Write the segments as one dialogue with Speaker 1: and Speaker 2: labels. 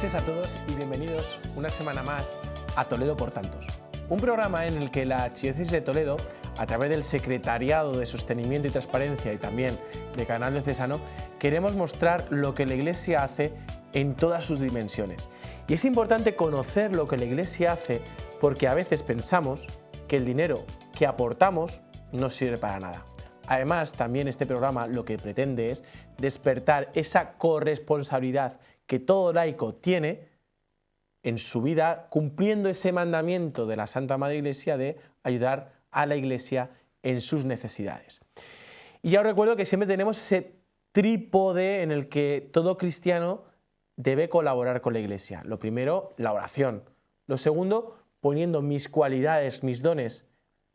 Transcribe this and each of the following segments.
Speaker 1: noches a todos y bienvenidos una semana más a Toledo por Tantos. Un programa en el que la Archidiócesis de Toledo, a través del Secretariado de Sostenimiento y Transparencia y también de Canal Diocesano, queremos mostrar lo que la Iglesia hace en todas sus dimensiones. Y es importante conocer lo que la Iglesia hace porque a veces pensamos que el dinero que aportamos no sirve para nada. Además, también este programa lo que pretende es despertar esa corresponsabilidad que todo laico tiene en su vida, cumpliendo ese mandamiento de la Santa Madre Iglesia de ayudar a la Iglesia en sus necesidades. Y ya os recuerdo que siempre tenemos ese trípode en el que todo cristiano debe colaborar con la Iglesia. Lo primero, la oración. Lo segundo, poniendo mis cualidades, mis dones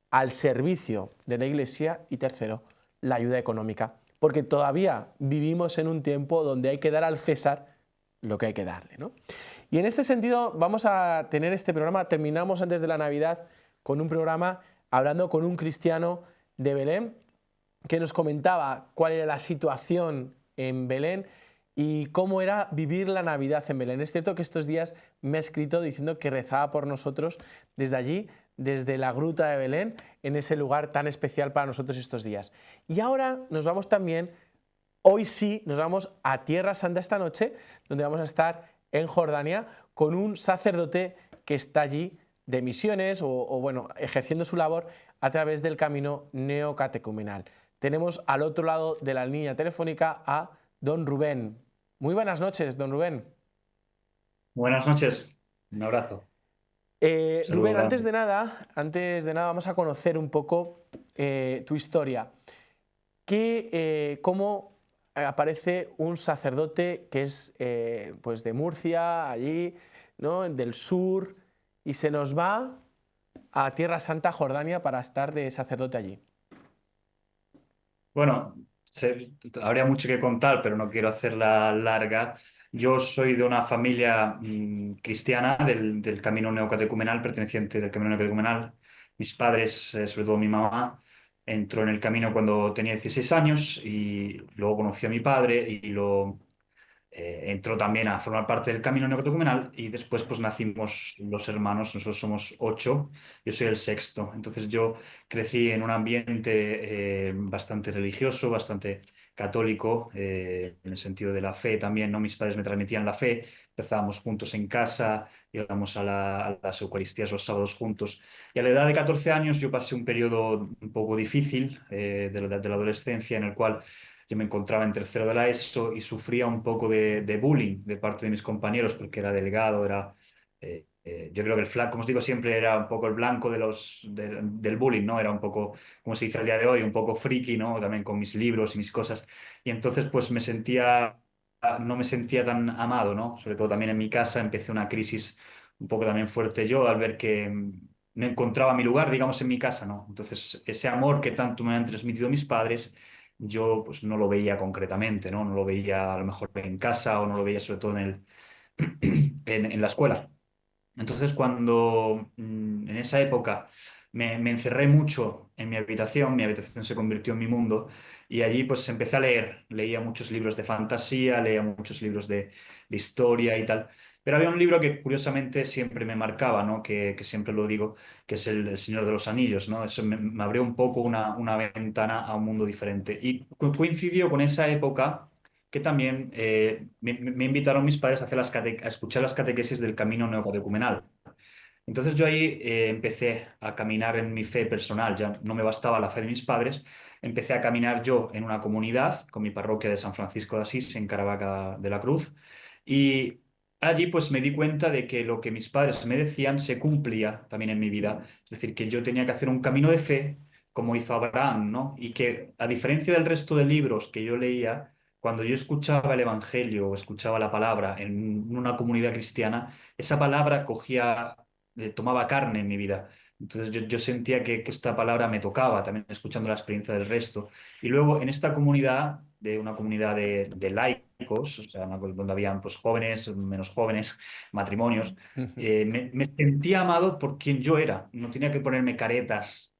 Speaker 1: al servicio de la Iglesia. Y tercero, la ayuda económica. Porque todavía vivimos en un tiempo donde hay que dar al César lo que hay que darle, ¿no? Y en este sentido vamos a tener este programa, terminamos antes de la Navidad con un programa hablando con un cristiano de Belén que nos comentaba cuál era la situación en Belén y cómo era vivir la Navidad en Belén. Es cierto que estos días me ha escrito diciendo que rezaba por nosotros desde allí, desde la gruta de Belén, en ese lugar tan especial para nosotros estos días. Y ahora nos vamos también, hoy sí, nos vamos a Tierra Santa esta noche, donde vamos a estar en Jordania con un sacerdote que está allí de misiones o bueno, ejerciendo su labor a través del camino neocatecumenal. Tenemos al otro lado de la línea telefónica a don Rubén. Muy buenas noches, don Rubén.
Speaker 2: Buenas noches, un abrazo. Saludo
Speaker 1: Rubén, antes
Speaker 2: grande.
Speaker 1: de nada vamos a conocer un poco tu historia. ¿Cómo aparece un sacerdote que es pues de Murcia, allí, ¿no?, del sur, y se nos va a Tierra Santa, Jordania, para estar de sacerdote allí?
Speaker 2: Bueno, habría mucho que contar, pero no quiero hacerla larga. Yo soy de una familia cristiana del camino neocatecumenal, perteneciente del camino neocatecumenal. Mis padres, sobre todo mi mamá, entró en el camino cuando tenía 16 años y luego conoció a mi padre y entró también a formar parte del camino neocatecumenal y después pues nacimos los hermanos, nosotros somos 8, yo soy el sexto. Entonces yo crecí en un ambiente bastante religioso, bastante católico, en el sentido de la fe también, ¿no? Mis padres me transmitían la fe, empezábamos juntos en casa, íbamos a las Eucaristías los sábados juntos. Y a la edad de 14 años yo pasé un periodo un poco difícil de la adolescencia en el cual yo me encontraba en tercero de la ESO y sufría un poco de bullying de parte de mis compañeros porque era delgado, yo creo que el flaco, como os digo siempre, era un poco el blanco del bullying, ¿no? Era un poco, como se dice al día de hoy, un poco friki, ¿no? También con mis libros y mis cosas. Y entonces pues no me sentía tan amado, ¿no? Sobre todo también en mi casa empecé una crisis un poco también fuerte yo al ver que no encontraba mi lugar, digamos, en mi casa, ¿no? Entonces ese amor que tanto me han transmitido mis padres yo pues no lo veía concretamente, ¿no? No lo veía a lo mejor en casa o no lo veía sobre todo en la escuela. Entonces cuando en esa época me encerré mucho en mi habitación se convirtió en mi mundo y allí pues empecé a leer, leía muchos libros de fantasía, leía muchos libros de historia y tal. Pero había un libro que curiosamente siempre me marcaba, ¿no? Que siempre lo digo, que es el Señor de los Anillos, ¿no? Eso me abrió un poco una ventana a un mundo diferente. Y coincidió con esa época que también me invitaron mis padres a, a escuchar las catequesis del camino neocatecumenal. Entonces yo ahí empecé a caminar en mi fe personal, ya no me bastaba la fe de mis padres, empecé a caminar yo en una comunidad con mi parroquia de San Francisco de Asís en Caravaca de la Cruz y allí pues me di cuenta de que lo que mis padres me decían se cumplía también en mi vida, es decir, que yo tenía que hacer un camino de fe como hizo Abraham, ¿no? Y que a diferencia del resto de libros que yo leía, cuando yo escuchaba el Evangelio o escuchaba la palabra en una comunidad cristiana, esa palabra tomaba carne en mi vida. Entonces yo sentía que esta palabra me tocaba, también escuchando la experiencia del resto. Y luego en esta comunidad, de una comunidad de laicos, o sea, donde habían pues jóvenes, menos jóvenes, matrimonios, me sentía amado por quien yo era. No tenía que ponerme caretas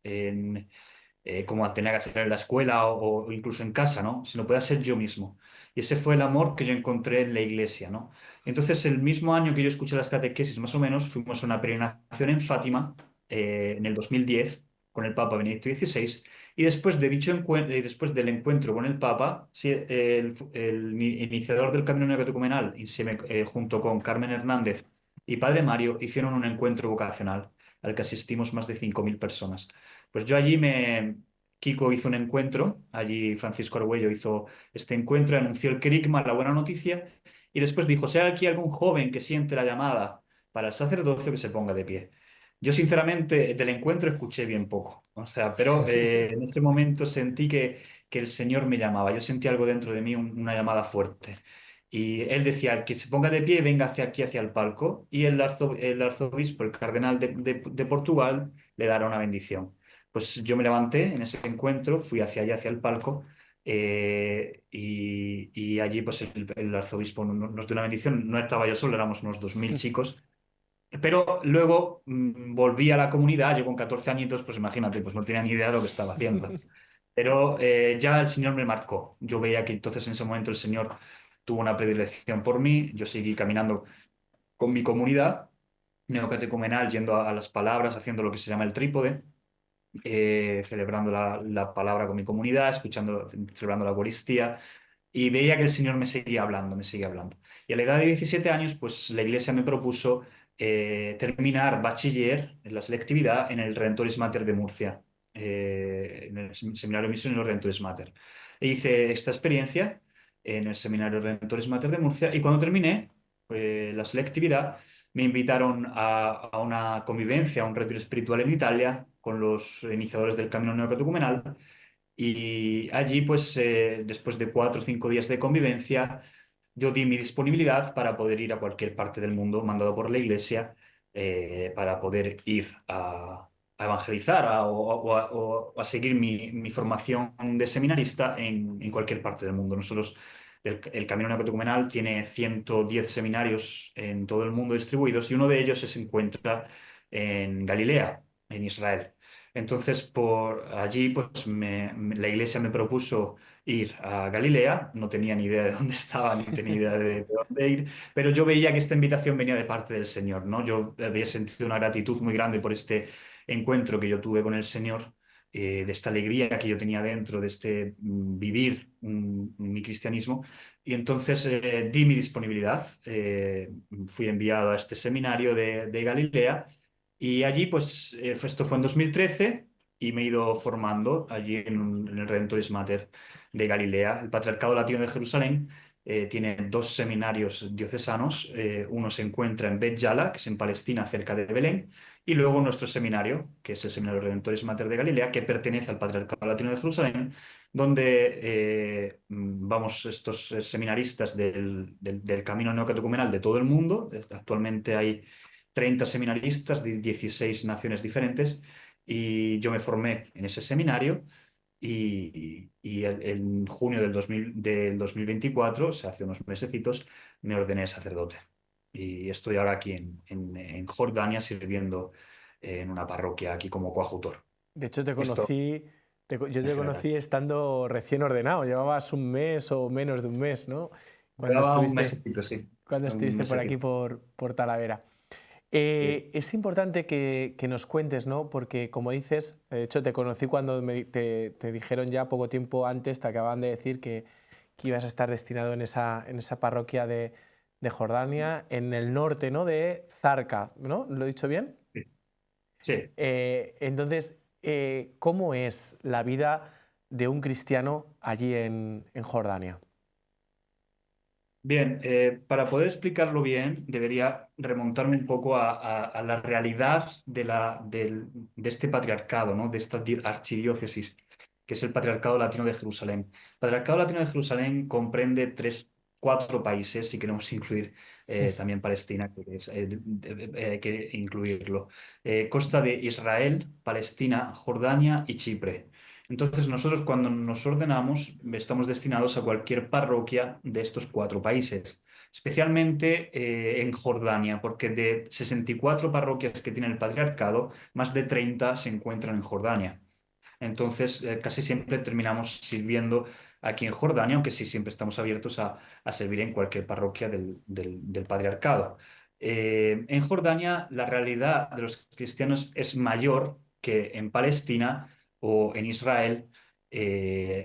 Speaker 2: como tenía que hacer en la escuela o incluso en casa, ¿no? Sino podía ser yo mismo. Y ese fue el amor que yo encontré en la iglesia, ¿no? Entonces, el mismo año que yo escuché las catequesis, más o menos, fuimos a una peregrinación en Fátima, en el 2010, con el Papa Benedicto XVI, y después de dicho encuentro, después del encuentro con el Papa, sí, el iniciador del Camino Neocatecumenal, junto con Carmen Hernández y Padre Mario, hicieron un encuentro vocacional al que asistimos más de 5.000 personas. Pues yo allí Kiko hizo un encuentro, allí Francisco Argüello hizo este encuentro, anunció el querigma, la buena noticia, y después dijo, si hay aquí algún joven que siente la llamada para el sacerdocio, que se ponga de pie. Yo sinceramente del encuentro escuché bien poco, o sea, pero en ese momento sentí que el Señor me llamaba, yo sentí algo dentro de mí, una llamada fuerte. Y él decía que se ponga de pie y venga hacia aquí, hacia el palco, y el arzobispo, el cardenal de Portugal, le dará una bendición. Pues yo me levanté en ese encuentro, fui hacia allá, hacia el palco, y allí pues el arzobispo nos dio una bendición. No estaba yo solo, éramos unos 2.000 chicos. Pero luego volví a la comunidad, yo con 14 añitos, pues imagínate, pues no tenía ni idea de lo que estaba haciendo. Pero ya el Señor me marcó. Yo veía que entonces en ese momento el Señor tuvo una predilección por mí, yo seguí caminando con mi comunidad neocatecumenal, yendo a las palabras, haciendo lo que se llama el trípode, celebrando la palabra con mi comunidad, celebrando la Eucaristía, y veía que el Señor me seguía hablando, me seguía hablando. Y a la edad de 17 años, pues la iglesia me propuso terminar bachiller en la selectividad en el Redentoris Mater de Murcia, en el Seminario Misionero Redentoris Mater. E hice esta experiencia en el Seminario Redentoris Mater de Murcia, y cuando terminé la selectividad, me invitaron a una convivencia, a un retiro espiritual en Italia con los iniciadores del Camino Neocatecumenal, y allí, pues, después de 4 o 5 días de convivencia, yo di mi disponibilidad para poder ir a cualquier parte del mundo, mandado por la iglesia, para poder ir a evangelizar o a seguir mi formación de seminarista en cualquier parte del mundo. Nosotros, el Camino Neocatecumenal tiene 110 seminarios en todo el mundo distribuidos, y uno de ellos se encuentra en Galilea, en Israel. Entonces, por allí, pues la iglesia me propuso ir a Galilea. No tenía ni idea de dónde estaba, ni tenía idea de dónde ir, pero yo veía que esta invitación venía de parte del Señor, ¿no? Yo había sentido una gratitud muy grande por este encuentro que yo tuve con el Señor, de esta alegría que yo tenía dentro, de este vivir mi cristianismo, y entonces di mi disponibilidad. Fui enviado a este seminario de Galilea. Y allí, pues, esto fue en 2013, y me he ido formando allí en el Redentoris Mater de Galilea. El Patriarcado Latino de Jerusalén tiene 2 seminarios diocesanos. Uno se encuentra en Bet Yala, que es en Palestina, cerca de Belén, y luego nuestro seminario, que es el Seminario Redentoris Mater de Galilea, que pertenece al Patriarcado Latino de Jerusalén, donde vamos estos seminaristas del Camino Neocatecumenal de todo el mundo. Actualmente hay 30 seminaristas de 16 naciones diferentes, y yo me formé en ese seminario, y en junio del 2024, o sea, hace unos mesecitos, me ordené sacerdote. Y estoy ahora aquí en Jordania sirviendo en una parroquia aquí como coadjutor.
Speaker 1: De hecho, te
Speaker 2: Esto
Speaker 1: conocí, yo
Speaker 2: en
Speaker 1: te
Speaker 2: general.
Speaker 1: conocí estando recién ordenado, llevabas un mes o menos de un mes, ¿no? Cuando
Speaker 2: Llevaba un
Speaker 1: estuviste,
Speaker 2: mesecito, sí.
Speaker 1: cuando
Speaker 2: Un
Speaker 1: estuviste por aquí,
Speaker 2: mesecito.
Speaker 1: por Talavera.
Speaker 2: Sí.
Speaker 1: Es importante que nos cuentes, ¿no? Porque, como dices, de hecho, te conocí cuando te dijeron ya poco tiempo antes, te acababan de decir que ibas a estar destinado en esa parroquia de Jordania, en el norte, ¿no? De Zarca, ¿no? ¿Lo he dicho bien?
Speaker 2: Sí.
Speaker 1: Entonces, ¿cómo es la vida de un cristiano allí en Jordania?
Speaker 2: Bien, para poder explicarlo bien, debería remontarme un poco a la realidad de este patriarcado, ¿no? De esta archidiócesis, que es el Patriarcado Latino de Jerusalén. El Patriarcado Latino de Jerusalén comprende 4 países, si queremos incluir también Palestina, hay que incluirlo. Consta de Israel, Palestina, Jordania y Chipre. Entonces, nosotros cuando nos ordenamos estamos destinados a cualquier parroquia de estos 4 países, especialmente en Jordania, porque de 64 parroquias que tiene el patriarcado, más de 30 se encuentran en Jordania. Entonces, casi siempre terminamos sirviendo aquí en Jordania, aunque sí siempre estamos abiertos a servir en cualquier parroquia del patriarcado. En Jordania, la realidad de los cristianos es mayor que en Palestina o en Israel,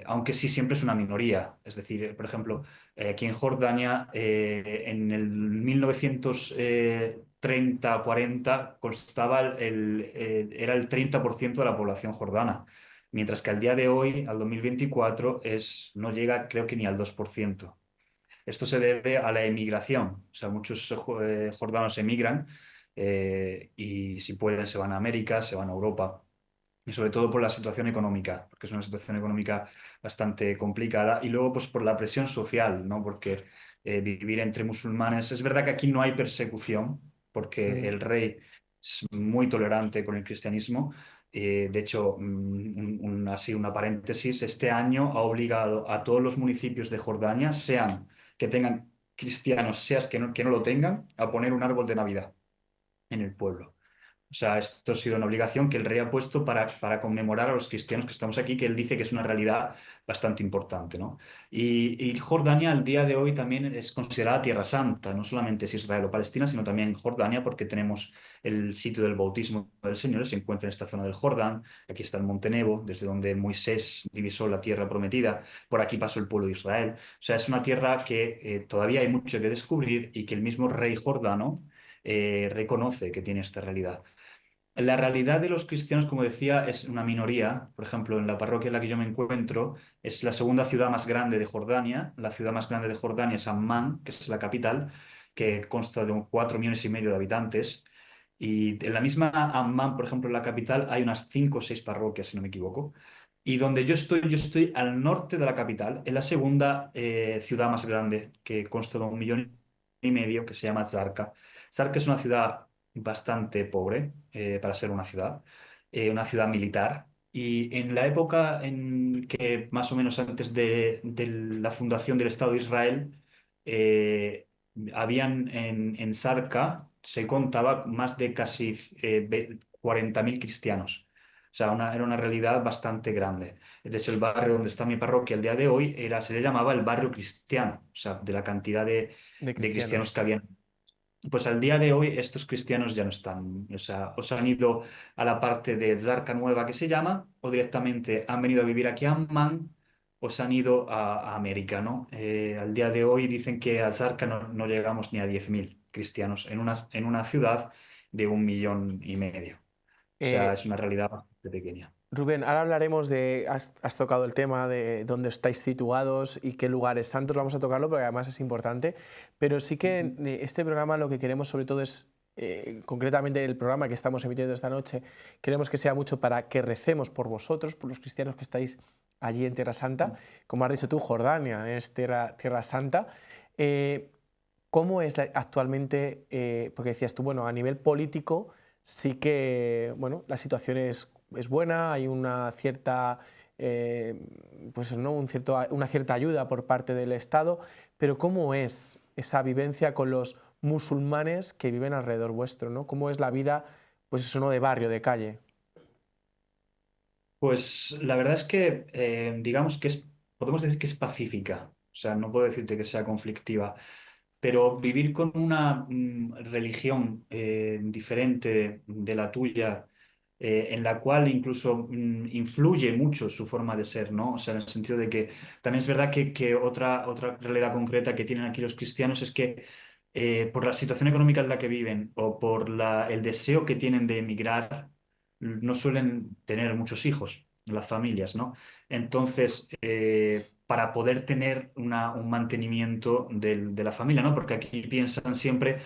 Speaker 2: aunque sí siempre es una minoría. Es decir, por ejemplo, aquí en Jordania, en el 1930-40, constaba era el 30% de la población jordana, mientras que al día de hoy, al 2024, no llega creo que ni al 2%. Esto se debe a la emigración, o sea, muchos jordanos emigran y si pueden se van a América, se van a Europa. Y sobre todo por la situación económica, porque es una situación económica bastante complicada. Y luego, pues por la presión social, ¿no? Porque vivir entre musulmanes. Es verdad que aquí no hay persecución, porque
Speaker 1: Mm.
Speaker 2: el rey es muy tolerante con el cristianismo. De hecho, así una paréntesis, este año ha obligado a todos los municipios de Jordania, sean que tengan cristianos, seas que no lo tengan, a poner un árbol de Navidad en el pueblo. O sea, esto ha sido una obligación que el rey ha puesto para conmemorar a los cristianos que estamos aquí, que él dice que es una realidad bastante importante, ¿no? Y Jordania al día de hoy también es considerada Tierra Santa, no solamente es Israel o Palestina, sino también Jordania, porque tenemos el sitio del bautismo del Señor, se encuentra en esta zona del Jordán, aquí está el Monte Nebo, desde donde Moisés divisó la tierra prometida, por aquí pasó el pueblo de Israel. O sea, es una tierra que todavía hay mucho que descubrir y que el mismo rey jordano reconoce que tiene esta realidad. La realidad de los cristianos, como decía, es una minoría. Por ejemplo, en la parroquia en la que yo me encuentro, es la segunda ciudad más grande de Jordania. La ciudad más grande de Jordania es Ammán, que es la capital, que consta de 4,5 millones de habitantes. Y en la misma Ammán, por ejemplo, en la capital, hay unas 5 o 6 parroquias, si no me equivoco. Y donde yo estoy al norte de la capital, en la segunda ciudad más grande, que consta de 1,5 millones, que se llama Zarca. Zarca es una ciudad bastante pobre para ser una ciudad militar. Y en la época en que, más o menos antes de la fundación del Estado de Israel, eh, habían en Sarca, se contaba más de casi 40.000 cristianos. O sea, era una realidad bastante grande. De hecho, el barrio donde está mi parroquia el día de hoy se le llamaba el barrio cristiano, o sea, de la cantidad
Speaker 1: De
Speaker 2: de cristianos
Speaker 1: cristianos.
Speaker 2: que habían. Pues al día de hoy estos cristianos ya no están, o sea, o se han ido a la parte de Zarca Nueva que se llama, o directamente han venido a vivir aquí a Amman, o se han ido a América, ¿no? Al día de hoy dicen que a Zarca no llegamos ni a 10.000 cristianos en una ciudad de 1,5 millones. O sea,
Speaker 1: Eh,
Speaker 2: es una realidad bastante pequeña.
Speaker 1: Rubén, ahora hablaremos has tocado el tema de dónde estáis situados y qué lugares santos, vamos a tocarlo porque además es importante, pero sí que
Speaker 2: Ujú.
Speaker 1: en este programa lo que queremos sobre todo es, concretamente el programa que estamos emitiendo esta noche, queremos que sea mucho para que recemos por vosotros, por los cristianos que estáis allí en Tierra Santa, como has dicho tú, Jordania es Tierra Santa. Eh, ¿Cómo es actualmente, porque decías tú, bueno, a nivel político sí que, bueno, la situación es buena, hay una cierta, pues, ¿no? Una cierta ayuda por parte del Estado, pero ¿cómo es esa vivencia con los musulmanes que viven alrededor vuestro, ¿no? ¿Cómo es la vida, pues eso, ¿no? De barrio, de calle?
Speaker 2: Pues la verdad es que digamos que podemos decir que es pacífica, o sea, no puedo decirte que sea conflictiva. Pero vivir con una religión diferente de la tuya, en la cual incluso influye mucho su forma de ser, ¿no? O sea, en el sentido de que también es verdad que otra realidad concreta que tienen aquí los cristianos es que por la situación económica en la que viven o por el deseo que tienen de emigrar, no suelen tener muchos hijos, las familias, ¿no? Entonces, para poder tener un mantenimiento de la familia, ¿no? Porque aquí piensan siempre,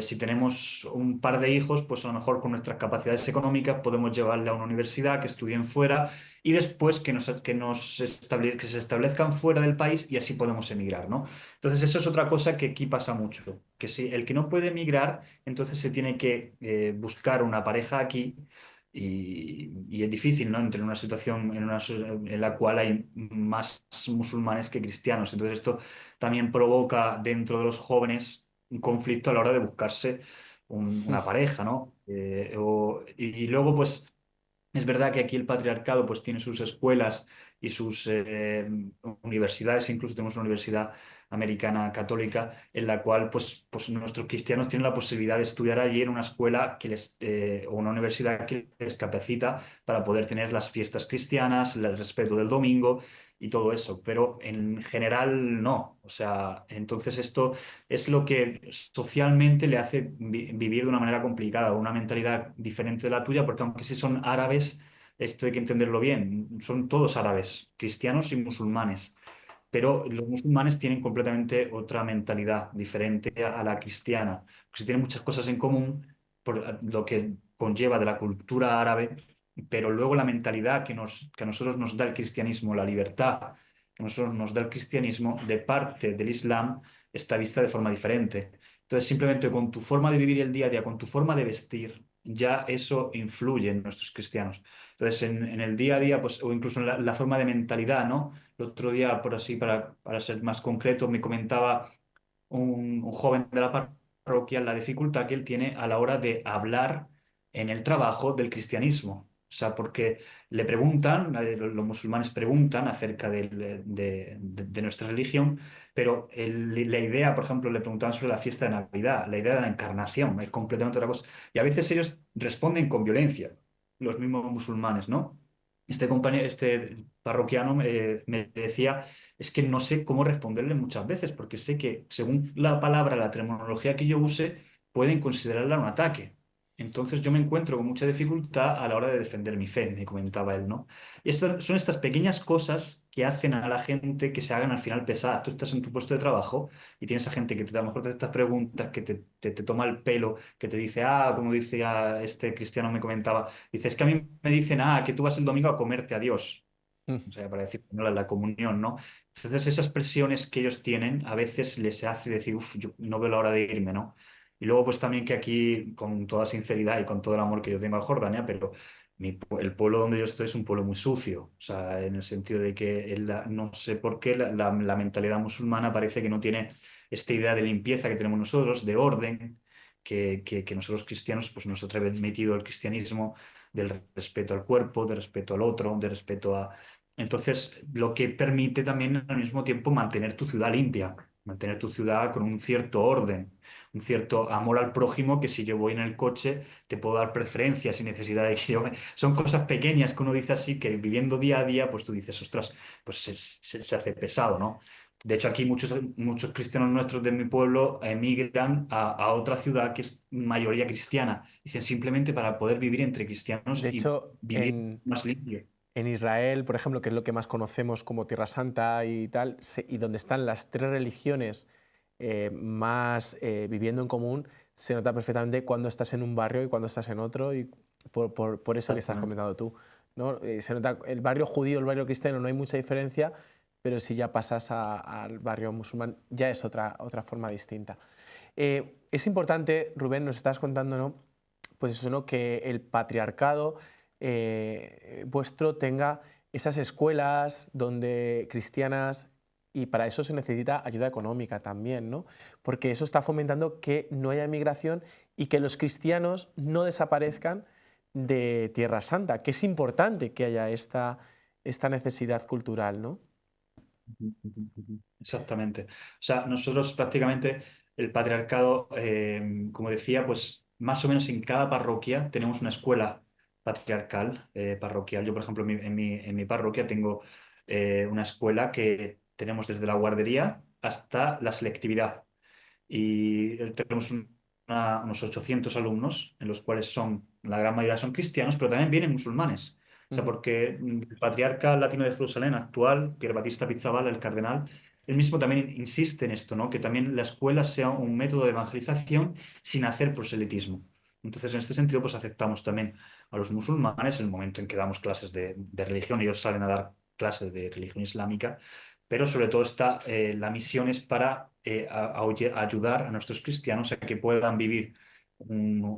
Speaker 2: si tenemos un par de hijos, pues a lo mejor con nuestras capacidades económicas podemos llevarle a una universidad, que estudien fuera y después que se establezcan fuera del país y así podemos emigrar, ¿no? Entonces, eso es otra cosa que aquí pasa mucho, que si el que no puede emigrar, entonces se tiene que buscar una pareja aquí y es difícil, ¿no? Entre una situación en la cual hay más musulmanes que cristianos. Entonces esto también provoca dentro de los jóvenes un conflicto a la hora de buscarse una pareja, ¿no? Y luego, pues, Es verdad que aquí el patriarcado pues tiene sus escuelas y sus universidades, incluso tenemos una universidad americana católica en la cual pues nuestros cristianos tienen la posibilidad de estudiar allí en una escuela o una universidad que les capacita para poder tener las fiestas cristianas, el respeto del domingo y todo eso, pero en general no. O sea, entonces esto es lo que socialmente le hace vivir de una manera complicada, una mentalidad diferente de la tuya, porque aunque sí son árabes, esto hay que entenderlo bien, son todos árabes, cristianos y musulmanes, pero los musulmanes tienen completamente otra mentalidad diferente a la cristiana, porque se tienen muchas cosas en común por lo que conlleva de la cultura árabe, pero luego la mentalidad que a nosotros nos da el cristianismo, la libertad que a nosotros nos da el cristianismo de parte del Islam, está vista de forma diferente. Entonces, simplemente con tu forma de vivir el día a día, con tu forma de vestir, ya eso influye en nuestros cristianos. Entonces, en el día a día, pues, o incluso en la forma de mentalidad, ¿no? El otro día, por así, para ser más concreto, me comentaba un joven de la parroquia la dificultad que él tiene a la hora de hablar en el trabajo del cristianismo. O sea, porque le preguntan, los musulmanes preguntan acerca de nuestra religión, pero la idea, por ejemplo, le preguntaban sobre la fiesta de Navidad, la idea de la encarnación, es completamente otra cosa. Y a veces ellos responden con violencia, los mismos musulmanes, ¿no? Este compañero, este parroquiano me decía, es que no sé cómo responderle muchas veces, porque sé que según la palabra, la terminología que yo use, pueden considerarla un ataque. Entonces yo me encuentro con mucha dificultad a la hora de defender mi fe, me comentaba él, ¿no? Y son estas pequeñas cosas que hacen a la gente que se hagan al final pesadas. Tú estás en tu puesto de trabajo y tienes a gente que a lo mejor te hace estas preguntas, que te toma el pelo, que te dice, como dice este cristiano me comentaba, dice, es que a mí me dicen, que tú vas el domingo a comerte a Dios. O sea, para decir ¿no? la comunión, ¿no? Entonces, esas presiones que ellos tienen a veces les hace decir, uff, yo no veo la hora de irme, ¿no? Y luego, pues también que aquí, con toda sinceridad y con todo el amor que yo tengo a Jordania, pero el pueblo donde yo estoy es un pueblo muy sucio, o sea, en el sentido de que no sé por qué la mentalidad musulmana parece que no tiene esta idea de limpieza que tenemos nosotros, de orden, que nosotros cristianos pues nos ha transmitido el cristianismo del respeto al cuerpo, del respeto al otro, del respeto a entonces, lo que permite también al mismo tiempo mantener tu ciudad limpia, mantener tu ciudad con un cierto orden, un cierto amor al prójimo, que si yo voy en el coche te puedo dar preferencia sin necesidad de que yo... Son cosas pequeñas que uno dice así, que viviendo día a día, pues tú dices, ostras, pues se hace pesado, ¿no? De hecho, aquí muchos cristianos nuestros de mi pueblo emigran a otra ciudad que es mayoría cristiana. Dicen simplemente para poder vivir entre cristianos
Speaker 1: De
Speaker 2: y
Speaker 1: hecho,
Speaker 2: vivir más limpio.
Speaker 1: en Israel, por ejemplo, que es lo que más conocemos como Tierra Santa y tal, y donde están las tres religiones más viviendo en común, se nota perfectamente cuando estás en un barrio y cuando estás en otro, y por eso que estás
Speaker 2: Exactamente.
Speaker 1: comentando tú, ¿no? Se nota el barrio judío, el barrio cristiano, no hay mucha diferencia, pero si ya pasas al barrio musulmán, ya es otra forma distinta. Es importante, Rubén, nos estás contando, ¿no? Pues eso, ¿no? Que el patriarcado vuestro tenga esas escuelas donde cristianas, y para eso se necesita ayuda económica también, ¿no? Porque eso está fomentando que no haya migración y que los cristianos no desaparezcan de Tierra Santa, que es importante que haya esta necesidad cultural, ¿no?
Speaker 2: Exactamente. O sea, nosotros prácticamente el patriarcado, como decía, pues más o menos en cada parroquia tenemos una escuela patriarcal, parroquial. Yo, por ejemplo, en mi parroquia tengo una escuela que tenemos desde la guardería hasta la selectividad. Y tenemos unos 800 alumnos, en los cuales la gran mayoría son cristianos, pero también vienen musulmanes. O sea,
Speaker 1: Ujú.
Speaker 2: porque el patriarca latino de Jerusalén actual, Pier Battista Pizzaballa, el cardenal, él mismo también insiste en esto, ¿no? Que también la escuela sea un método de evangelización sin hacer proselitismo. Entonces, en este sentido, pues aceptamos también a los musulmanes en el momento en que damos clases de religión. Ellos salen a dar clases de religión islámica, pero sobre todo la misión es para ayudar a nuestros cristianos a que puedan vivir,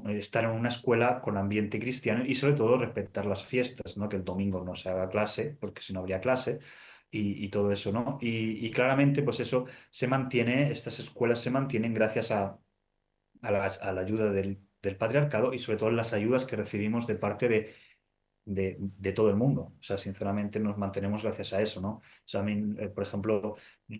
Speaker 2: estar en una escuela con ambiente cristiano y sobre todo respetar las fiestas, ¿no? Que el domingo no se haga clase, porque si no habría clase, y todo eso, ¿no? Y claramente, pues eso se mantiene, estas escuelas se mantienen gracias a la ayuda del patriarcado y sobre todo las ayudas que recibimos de parte de todo el mundo. O sea, sinceramente nos mantenemos gracias a eso, ¿no? O sea, a mí, por ejemplo,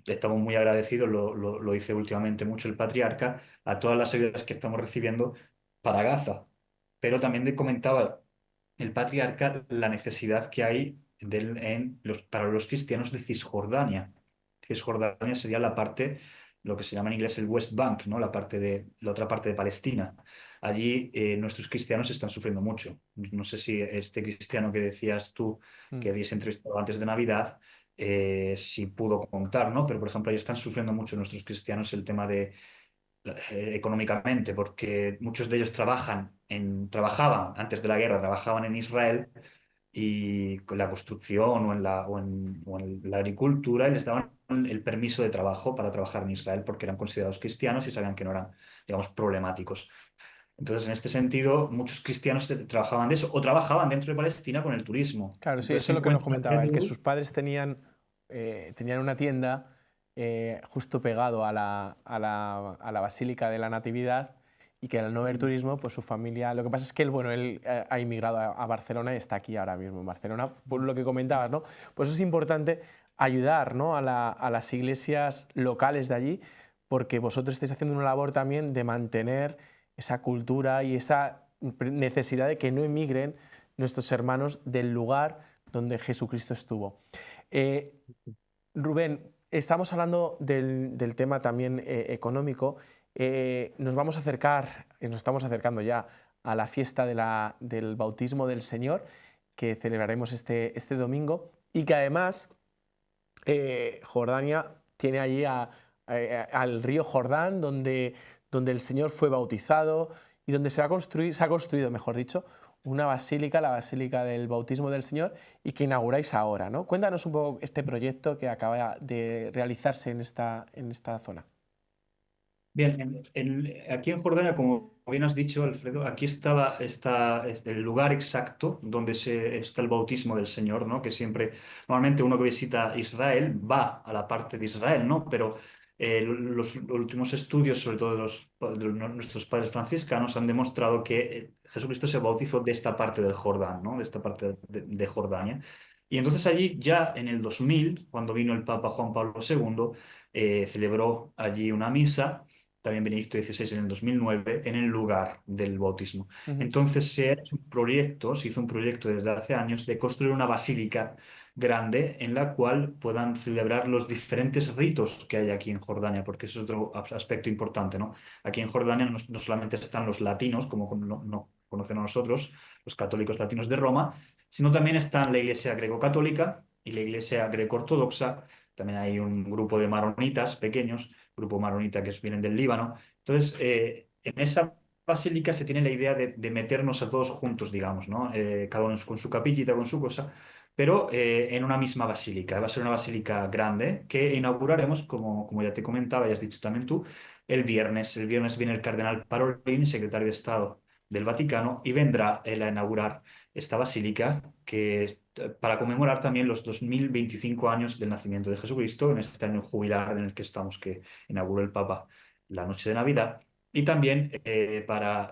Speaker 2: estamos muy agradecidos, lo dice últimamente mucho el patriarca, a todas las ayudas que estamos recibiendo para Gaza. Pero también comentaba el patriarca la necesidad que hay para los cristianos de Cisjordania. Cisjordania sería la parte, lo que se llama en inglés el West Bank, ¿no? La otra parte de Palestina. Allí nuestros cristianos están sufriendo mucho. No sé si este cristiano que decías tú, que
Speaker 1: Mm.
Speaker 2: habías entrevistado antes de Navidad, si pudo contar, ¿no? Pero, por ejemplo, ahí están sufriendo mucho nuestros cristianos el tema de económicamente, porque muchos de ellos trabajaban antes de la guerra, trabajaban en Israel y con la construcción o en la agricultura y les daban el permiso de trabajo para trabajar en Israel porque eran considerados cristianos y sabían que no eran, digamos, problemáticos. Entonces, en este sentido, muchos cristianos trabajaban de eso o trabajaban dentro de Palestina con el turismo.
Speaker 1: Claro, sí,
Speaker 2: Entonces
Speaker 1: eso
Speaker 2: se
Speaker 1: es lo que nos
Speaker 2: encuentran
Speaker 1: comentaba él, que
Speaker 2: alrededor.
Speaker 1: sus padres tenían una tienda justo pegado a la Basílica de la Natividad y que al no haber turismo, pues su familia... Lo que pasa es que él, bueno, él ha inmigrado a Barcelona y está aquí ahora mismo en Barcelona, por lo que comentabas, ¿no? Pues es importante ayudar, ¿no? a las iglesias locales de allí, porque vosotros estáis haciendo una labor también de mantener esa cultura y esa necesidad de que no emigren nuestros hermanos del lugar donde Jesucristo estuvo. Eh, Rubén, estamos hablando del tema también económico. Nos vamos a acercar, nos estamos acercando ya a la fiesta del bautismo del Señor, que celebraremos este domingo, y que además Jordania tiene allí al río Jordán, donde el Señor fue bautizado y donde se ha construido, mejor dicho, una basílica, la Basílica del Bautismo del Señor, y que inauguráis ahora, ¿no? Cuéntanos un poco este proyecto que acaba de realizarse en esta zona.
Speaker 2: Bien, aquí en Jordania, como bien has dicho, Alfredo, aquí está el lugar exacto donde está el bautismo del Señor, ¿no? Que siempre, normalmente uno que visita Israel va a la parte de Israel, ¿no? Pero los últimos estudios, sobre todo nuestros padres franciscanos, han demostrado que Jesucristo se bautizó de esta parte del Jordán, ¿no? De esta parte de Jordania. Y entonces allí, ya en el 2000, cuando vino el Papa Juan Pablo II, celebró allí una misa, también Benedicto XVI en el 2009, en el lugar del bautismo.
Speaker 1: Ujú.
Speaker 2: Entonces se hizo un proyecto desde hace años de construir una basílica grande en la cual puedan celebrar los diferentes ritos que hay aquí en Jordania, porque eso es otro aspecto importante, ¿no? Aquí en Jordania no solamente están los latinos, como no conocen a nosotros, los católicos latinos de Roma, sino también están la Iglesia greco-católica y la Iglesia greco-ortodoxa. También hay un grupo de maronitas pequeños, grupo maronita que vienen del Líbano. Entonces, en esa basílica se tiene la idea de meternos a todos juntos, digamos, ¿no? Cada uno con su capillita, con su cosa, pero en una misma basílica. Va a ser una basílica grande que inauguraremos, como ya te comentaba y has dicho también tú, el viernes. El viernes viene el cardenal Parolin, secretario de Estado del Vaticano, y vendrá él a inaugurar esta basílica para conmemorar también los 2025 años del nacimiento de Jesucristo, en este año jubilar en el que estamos, que inauguró el Papa la noche de Navidad, y también para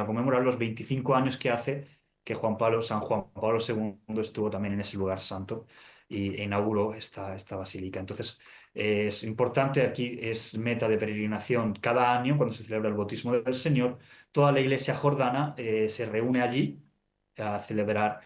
Speaker 2: conmemorar los 25 años que hace que San Juan Pablo II estuvo también en ese lugar santo e inauguró esta basílica. Entonces, es importante, aquí es meta de peregrinación cada año, cuando se celebra el bautismo del Señor, toda la iglesia jordana se reúne allí a celebrar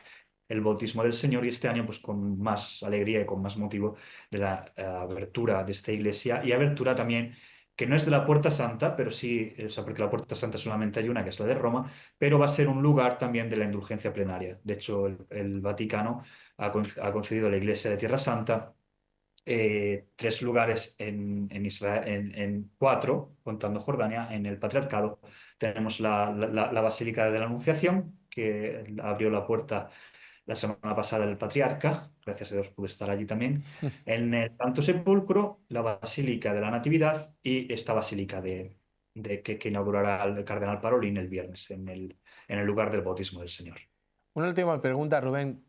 Speaker 2: el bautismo del Señor, y este año pues con más alegría y con más motivo de la abertura de esta iglesia, y abertura también que no es de la Puerta Santa, pero sí, o sea, porque la Puerta Santa solamente hay una, que es la de Roma, pero va a ser un lugar también de la indulgencia plenaria. De hecho, el Vaticano ha concedido a la Iglesia de Tierra Santa 3 lugares en Israel, en 4, contando Jordania, en el Patriarcado. Tenemos la Basílica de la Anunciación, que abrió la puerta la semana pasada el Patriarca, gracias a Dios pude estar allí también, en el Santo Sepulcro, la Basílica de la Natividad y esta Basílica que inaugurará el Cardenal Parolin el viernes en el lugar del bautismo del Señor.
Speaker 1: Una última pregunta, Rubén.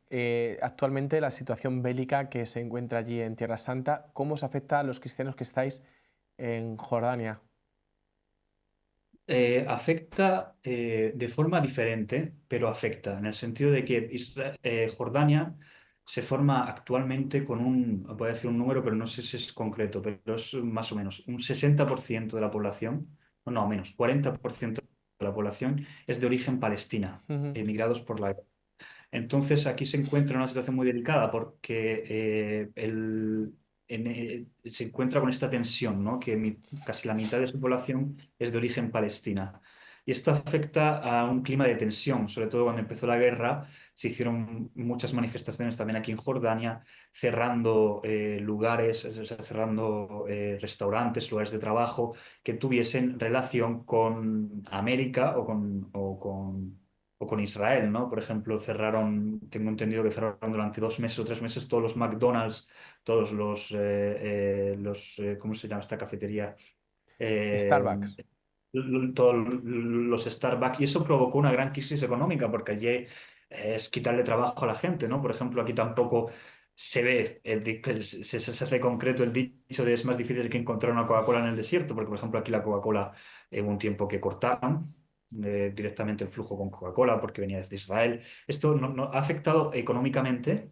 Speaker 1: Actualmente la situación bélica que se encuentra allí en Tierra Santa, ¿cómo os afecta a los cristianos que estáis en Jordania?
Speaker 2: Afecta de forma diferente, pero afecta, en el sentido de que Jordania se forma actualmente con voy a decir un número, pero no sé si es concreto, pero es más o menos un 60% de la población, o no, menos, 40% de la población es de origen palestina,
Speaker 1: Ujú.
Speaker 2: emigrados por la... Entonces aquí se encuentra en una situación muy delicada porque se encuentra con esta tensión, ¿no? Que casi la mitad de su población es de origen palestina. Y esto afecta a un clima de tensión, sobre todo cuando empezó la guerra, se hicieron muchas manifestaciones también aquí en Jordania, cerrando lugares, o sea, cerrando restaurantes, lugares de trabajo que tuviesen relación con América o con Israel, ¿no? Por ejemplo, tengo entendido que cerraron durante 2 meses o 3 meses todos los McDonald's, todos ¿cómo se llama esta cafetería? Eh,
Speaker 1: Starbucks.
Speaker 2: Todos los Starbucks, y eso provocó una gran crisis económica porque allí es quitarle trabajo a la gente, ¿no? Por ejemplo, aquí tampoco se ve, que se hace concreto el dicho de es más difícil que encontrar una Coca-Cola en el desierto, porque por ejemplo aquí la Coca-Cola hubo un tiempo que cortaron directamente el flujo con Coca-Cola porque venía desde Israel. Esto ha afectado económicamente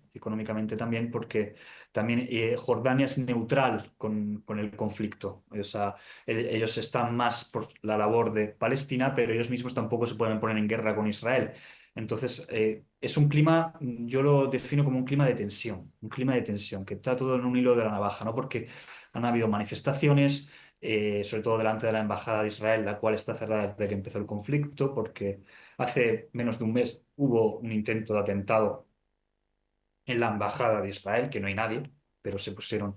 Speaker 2: también porque también Jordania es neutral con el conflicto. O sea, ellos están más por la labor de Palestina, pero ellos mismos tampoco se pueden poner en guerra con Israel. Entonces, es un clima, yo lo defino como un clima de tensión, que está todo en un hilo de la navaja, ¿no? Porque han habido manifestaciones, sobre todo delante de la Embajada de Israel, la cual está cerrada desde que empezó el conflicto, porque hace menos de un mes hubo un intento de atentado en la Embajada de Israel, que no hay nadie, pero se pusieron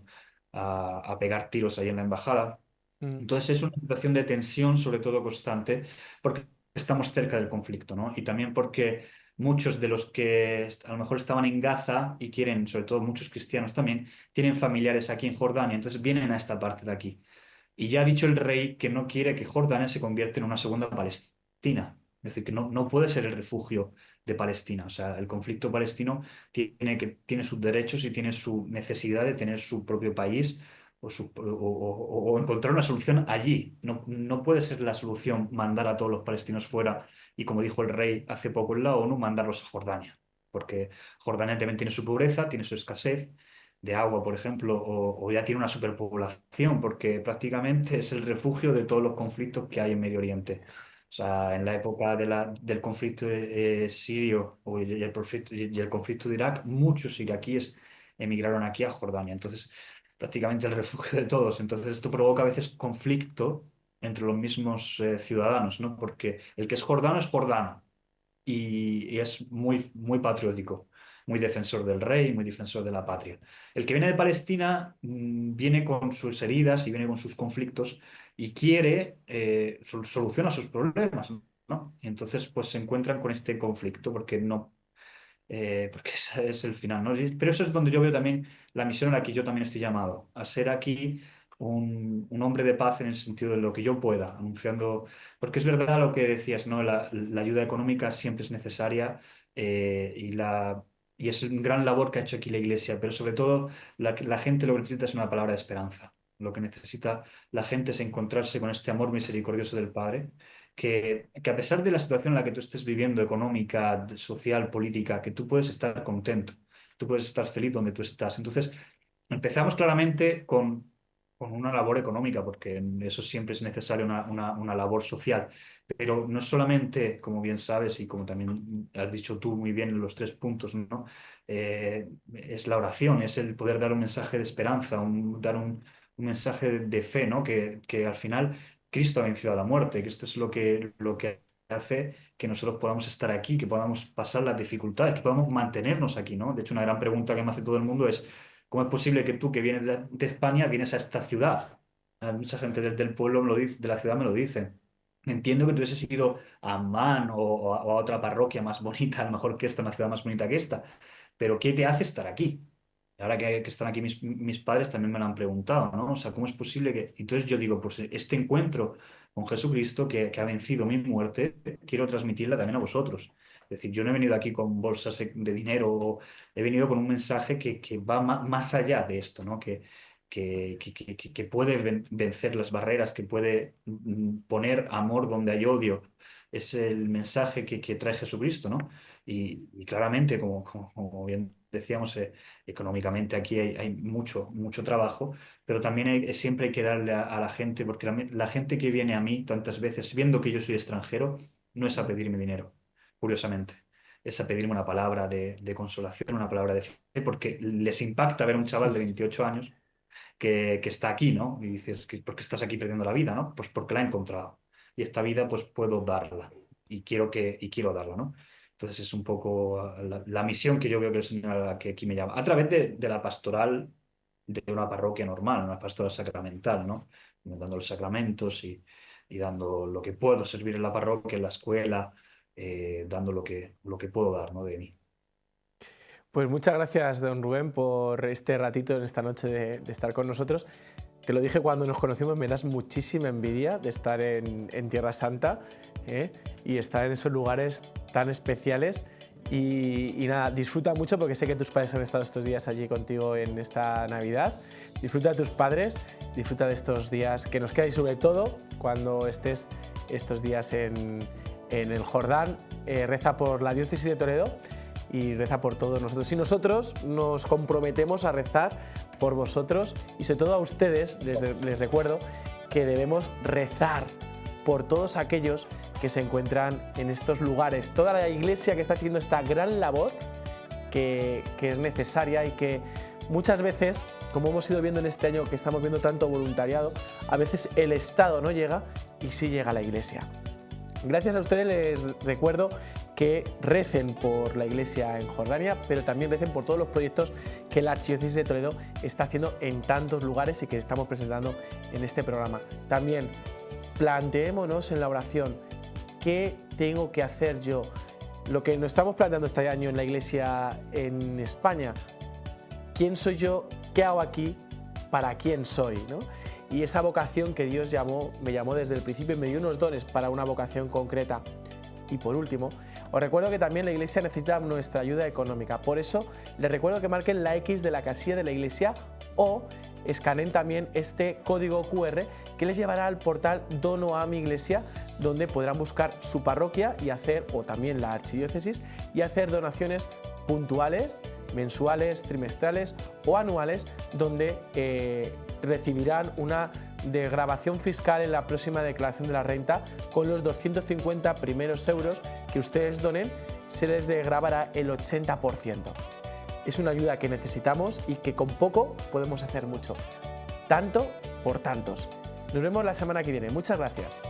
Speaker 2: a pegar tiros ahí en la embajada.
Speaker 1: Mm.
Speaker 2: Entonces es una situación de tensión, sobre todo constante, porque estamos cerca del conflicto, ¿no? Y también porque muchos de los que a lo mejor estaban en Gaza y quieren, sobre todo muchos cristianos también, tienen familiares aquí en Jordania, entonces vienen a esta parte de aquí. Y ya ha dicho el rey que no quiere que Jordania se convierta en una segunda Palestina. Es decir, que no puede ser el refugio de Palestina. O sea, el conflicto palestino tiene sus derechos y tiene su necesidad de tener su propio país o encontrar una solución allí. No puede ser la solución mandar a todos los palestinos fuera y, como dijo el rey hace poco en la ONU, mandarlos a Jordania. Porque Jordania también tiene su pobreza, tiene su escasez de agua, por ejemplo, o ya tiene una superpoblación, porque prácticamente es el refugio de todos los conflictos que hay en Medio Oriente. O sea, en la época del conflicto sirio y el conflicto de Irak, muchos iraquíes emigraron aquí a Jordania. Entonces, prácticamente el refugio de todos. Entonces, esto provoca a veces conflicto entre los mismos ciudadanos, ¿no? Porque el que es jordano y es muy patriótico, muy defensor del rey, muy defensor de la patria. El que viene de Palestina viene con sus heridas y viene con sus conflictos y quiere solucionar sus problemas, ¿no? Y entonces pues se encuentran con este conflicto porque no... porque ese es el final, ¿no? Pero eso es donde yo veo también la misión a la que yo también estoy llamado, a ser aquí un hombre de paz en el sentido de lo que yo pueda, anunciando, porque es verdad lo que decías, ¿no? La ayuda económica siempre es necesaria y es una gran labor que ha hecho aquí la Iglesia, pero sobre todo la gente lo que necesita es una palabra de esperanza. Lo que necesita la gente es encontrarse con este amor misericordioso del Padre que a pesar de la situación en la que tú estés viviendo, económica, social, política, que tú puedes estar contento, tú puedes estar feliz donde tú estás. Entonces, empezamos claramente con una labor económica, porque en eso siempre es necesaria una labor social, pero no solamente, como bien sabes y como también has dicho tú muy bien en los 3 puntos, ¿no? Es la oración, es el poder dar un mensaje de esperanza, dar un mensaje de fe, ¿no? Que al final Cristo ha vencido a la muerte, que esto es lo que hace que nosotros podamos estar aquí, que podamos pasar las dificultades, que podamos mantenernos aquí, ¿no? De hecho, una gran pregunta que me hace todo el mundo es, ¿cómo es posible que tú, que vienes de España, vienes a esta ciudad? Mucha gente del pueblo me lo dice, de la ciudad me lo dice. Entiendo que tú hubieses ido a Amman o a otra parroquia más bonita, a lo mejor que esta, una ciudad más bonita que esta, pero ¿qué te hace estar aquí? Y ahora que están aquí mis padres también me lo han preguntado, ¿no? O sea, ¿cómo es posible que...? Entonces yo digo, pues este encuentro con Jesucristo que ha vencido mi muerte, quiero transmitirla también a vosotros. Es decir, yo no he venido aquí con bolsas de dinero, he venido con un mensaje que va más allá de esto, ¿no? que puede vencer las barreras, que puede poner amor donde hay odio. Es el mensaje que trae Jesucristo, ¿no? Y claramente, como bien decíamos, económicamente aquí hay mucho trabajo, pero también siempre hay que darle a la gente, porque la gente que viene a mí tantas veces, viendo que yo soy extranjero, no es a pedirme dinero, curiosamente. Es a pedirme una palabra de consolación, una palabra de fe, porque les impacta ver a un chaval de 28 años que está aquí, ¿no? Y dices, ¿por qué estás aquí perdiendo la vida, ¿no? Pues porque la he encontrado. Y esta vida, pues puedo darla. Y quiero darla, ¿no? Entonces es un poco la misión que yo veo que el Señor que aquí me llama. A través de la pastoral de una parroquia normal, una pastoral sacramental, ¿no? Dando los sacramentos y dando lo que puedo servir en la parroquia, en la escuela, dando lo que puedo dar, ¿no? De mí.
Speaker 1: Pues muchas gracias, don Rubén, por este ratito en esta noche de estar con nosotros. Te lo dije cuando nos conocimos, me das muchísima envidia de estar en Tierra Santa, y estar en esos lugares tan especiales. Y nada, disfruta mucho porque sé que tus padres han estado estos días allí contigo en esta Navidad. Disfruta de tus padres, disfruta de estos días que nos quedan y sobre todo cuando estés estos días en el Jordán, reza por la diócesis de Toledo y reza por todos nosotros. Y nosotros nos comprometemos a rezar por vosotros y sobre todo a ustedes, les recuerdo que debemos rezar por todos aquellos que se encuentran en estos lugares. Toda la Iglesia que está haciendo esta gran labor que es necesaria y que muchas veces, como hemos ido viendo en este año que estamos viendo tanto voluntariado, a veces el Estado no llega y sí llega la Iglesia. Gracias a ustedes les recuerdo que recen por la Iglesia en Jordania, pero también recen por todos los proyectos que la Archidiócesis de Toledo está haciendo en tantos lugares y que estamos presentando en este programa. También planteémonos en la oración, ¿qué tengo que hacer yo? Lo que nos estamos planteando este año en la Iglesia en España, ¿quién soy yo? ¿Qué hago aquí? ¿Para quién soy? ¿No? Y esa vocación que Dios me llamó desde el principio y me dio unos dones para una vocación concreta. Y por último, os recuerdo que también la Iglesia necesita nuestra ayuda económica. Por eso, les recuerdo que marquen la X de la casilla de la Iglesia o escaneen también este código QR que les llevará al portal Dono a mi Iglesia, donde podrán buscar su parroquia y hacer, o también la archidiócesis, y hacer donaciones puntuales, mensuales, trimestrales o anuales, donde recibirán una desgravación fiscal en la próxima declaración de la renta. Con los 250 primeros euros que ustedes donen, se les desgravará el 80%. Es una ayuda que necesitamos y que con poco podemos hacer mucho. Tanto por tantos. Nos vemos la semana que viene. Muchas gracias.